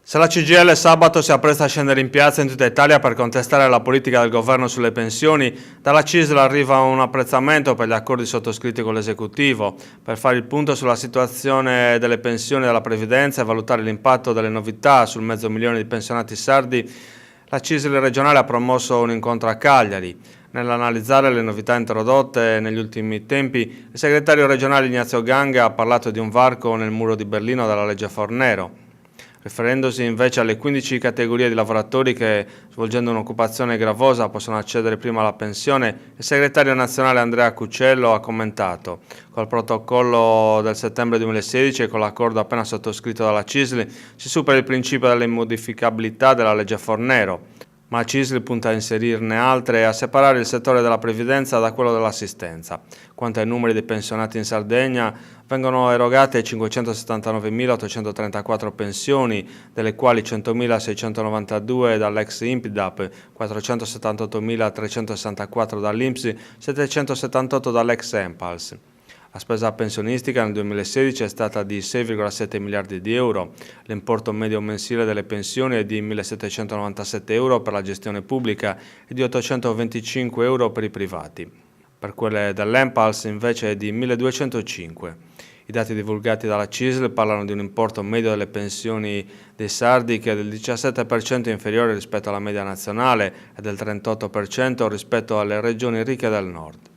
Se la CGIL sabato si appresta a scendere in piazza in tutta Italia per contestare la politica del governo sulle pensioni, dalla CISL arriva un apprezzamento per gli accordi sottoscritti con l'esecutivo, per fare il punto sulla situazione delle pensioni e della previdenza e valutare l'impatto delle novità sul 500.000 di pensionati sardi. La CISL regionale ha promosso un incontro a Cagliari. Nell'analizzare le novità introdotte negli ultimi tempi, il segretario regionale Ignazio Ganga ha parlato di un varco nel muro di Berlino della legge Fornero. Riferendosi invece alle 15 categorie di lavoratori che, svolgendo un'occupazione gravosa, possono accedere prima alla pensione, il segretario nazionale Andrea Cuccello ha commentato: col protocollo del settembre 2016 e con l'accordo appena sottoscritto dalla CISL si supera il principio dell'immodificabilità della legge Fornero, ma la CISL punta a inserirne altre e a separare il settore della previdenza da quello dell'assistenza. Quanto ai numeri dei pensionati in Sardegna, vengono erogate 579.834 pensioni, delle quali 100.692 dall'ex INPDAP, 478.364 dall'INPS, 778 dall'ex ENPALS. La spesa pensionistica nel 2016 è stata di 6,7 miliardi di euro, l'importo medio mensile delle pensioni è di 1.797 euro per la gestione pubblica e di 825 euro per i privati. Per quelle dell'ENPALS invece è di 1.205. I dati divulgati dalla CISL parlano di un importo medio delle pensioni dei sardi che è del 17% inferiore rispetto alla media nazionale e del 38% rispetto alle regioni ricche del nord.